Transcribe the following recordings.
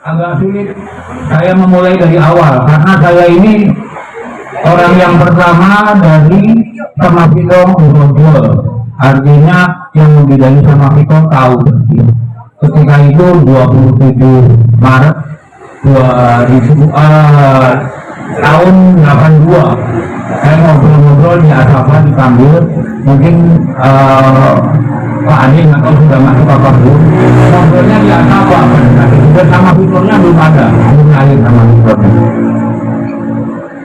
agak sulit saya memulai dari awal karena saya ini orang yang pertama dari Samapito Grogol, artinya yang membidangi Samapito tahu bersih. Ketika itu 27 Maret 2000 tahun 82 saya ngobrol-ngobrol di Asapa dipanggil, mungkin Pak Adi atau sudah masuk apa belum, ngobrolnya di Asapa bersama fiturnya belum ada, belum lahir sama fiturnya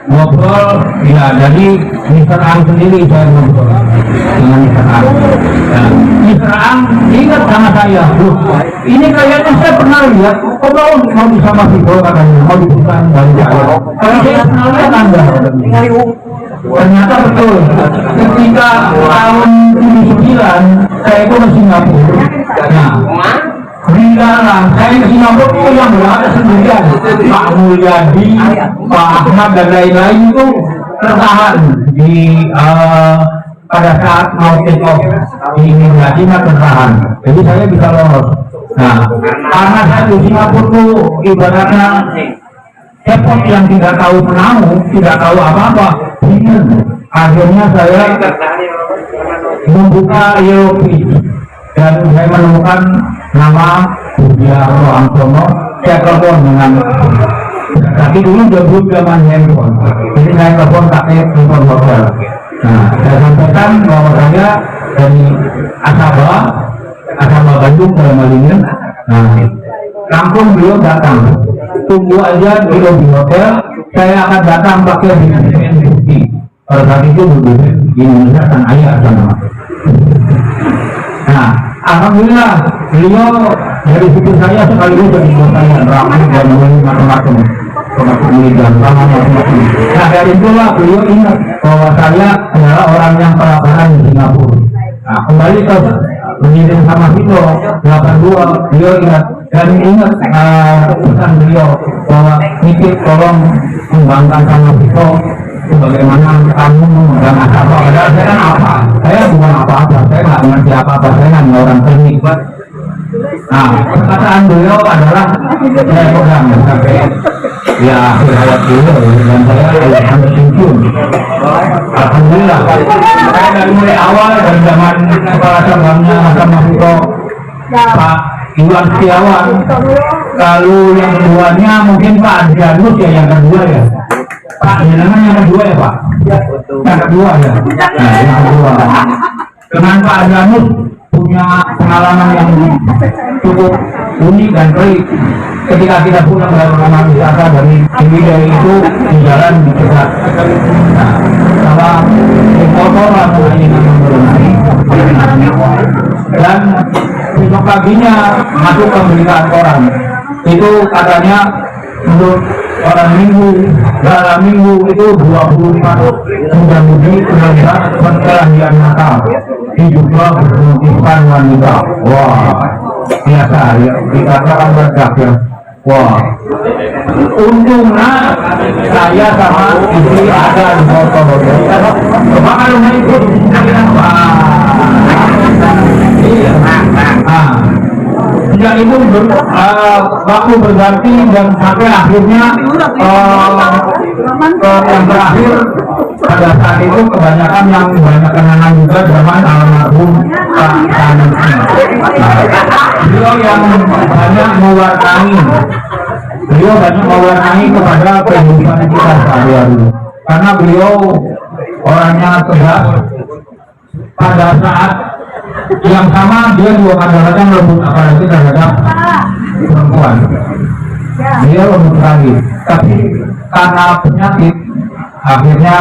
ngobrol ya. Jadi Mr. Ang sendiri saya ngobrol dengan Mr. Ang. Nah, Mr. Ang ingat sama saya, ini kayaknya saya pernah lihat, kok mau di sama fitur katanya, mau dibuka dari saya. Kalau saya pernah lihat Anda. Ternyata betul, ketika tahun 79 saya itu ke Singapura. Nah, Rindalah, saya ke Singapura itu yang berada sendirian. Pak Mulyadi, Pak Ahmad dan lain-lain itu tertahan di pada saat mau take off di imigrasi tertahan. Jadi saya bisa lolos. Nah, karena saya di Singapura itu ibaratnya repot yang tidak tahu penau, tidak tahu apa-apa, bingung. Akhirnya saya membuka Yellow dan saya menemukan nama Budiarto Angsono. Saya telepon dengan, tapi dulu belum zaman handphone, jadi saya telepon pakai telepon hotel. Nah, saya sampaikan bahwa saya dari Asaba Bandung ke Malingen. Nah, langsung beliau datang, tunggu aja di lobi hotel, saya akan datang pakai BBM bukti. Pada saat itu BBM di Indonesia kan ayah sana. Nah, alhamdulillah beliau dari situ saya sekaligus jadi bos saya, rapi dan macam-macam, termasuk militan, macam-macam. Nah, dari itulah beliau ingat bahwa saya adalah orang yang pelaparan di Singapura. Nah, kembali ke pendidikan sama Vito 82, beliau ingat dan ingat pesan beliau bahwa nitip tolong kembangkan sama Vito bagaimana kamu dan apa. Padahal saya kan apa? Saya bukan apa-apa, saya nggak mengerti apa-apa, saya hanya orang teknik. Nah, perkataan beliau adalah saya pegang sampai ya akhir hayat beliau dan saya sampai pensiun. Alhamdulillah, saya dari mulai awal dari zaman kepala cabangnya Mahkamah Vito Pak Iwan Setiawan, lalu yang keduanya mungkin Pak Adrianus ya yang kedua ya. Pak, jenengan yang kedua ya Pak? Yang kedua ya? Nah, yang kedua. Dengan Pak Adrianus punya pengalaman yang cukup unik dan baik. Ketika kita pulang dari rumah wisata dari Ciwidey itu di jalan di Pusat. Nah, sama motor atau ini mengenai dan besok paginya masuk ke beritaan koran. Itu katanya menurut orang Minggu, dalam Minggu itu 24 muda-mudi terlihat perkelahian Natal diduga bermotifkan wanita. Wah, biasa ya, dikatakan berdak ya. Wah, untungnya saya sama istri ada di motor. Coba kalau nggak ikut, sejak itu waktu berganti dan sampai akhirnya yang terakhir pada saat itu kebanyakan yang banyak kenangan juga zaman almarhum Pak Sanusi. Beliau yang banyak mewarnai kepada kehidupan kita sehari-hari karena beliau orangnya tegas. Pada saat yang sama dia juga kadang-kadang lembut apalagi terhadap perempuan. Dia lembut lagi, tapi karena penyakit akhirnya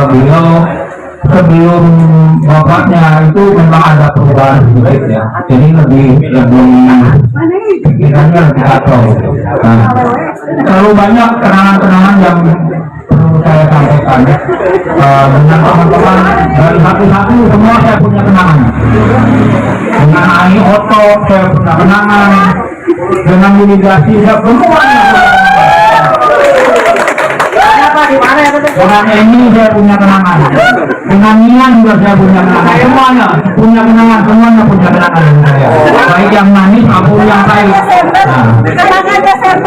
beliau sebelum bapaknya itu memang ada perubahan sedikit ya, jadi lebih pikirannya lebih kacau. Nah, terlalu banyak kenangan-kenangan yang perlu saya sampaikan dengan teman-teman dari satu-satu. Semua saya punya kenangan mengenai oto, saya punya kenangan dengan mitigasi, semuanya. Dengan ini saya punya kenangan. Dengan Nian juga saya punya kenangan. Semuanya punya kenangan, semuanya punya kenangan dengan saya. Baik yang manis maupun yang pahit.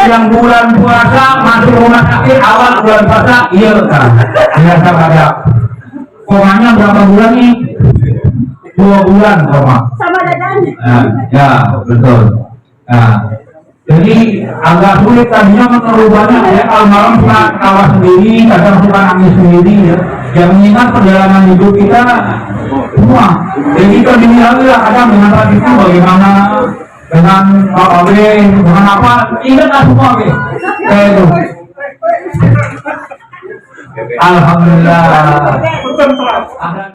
Yang bulan puasa masuk rumah sakit awal bulan puasa, iya kan? Biasa ada. Komanya berapa bulan nih? 2 bulan koma. Sama dadan. Ya betul. Nah, jadi agak sulit tadinya merubahnya ya. Kalau malam suka ketawa sendiri, kadang suka nangis sendiri ya. Yang mengingat perjalanan hidup kita semua. Jadi kita dinilai lah kadang dengan tradisi bagaimana dengan Pak B, dengan apa? Ingat lah semua B. Itu. Alhamdulillah.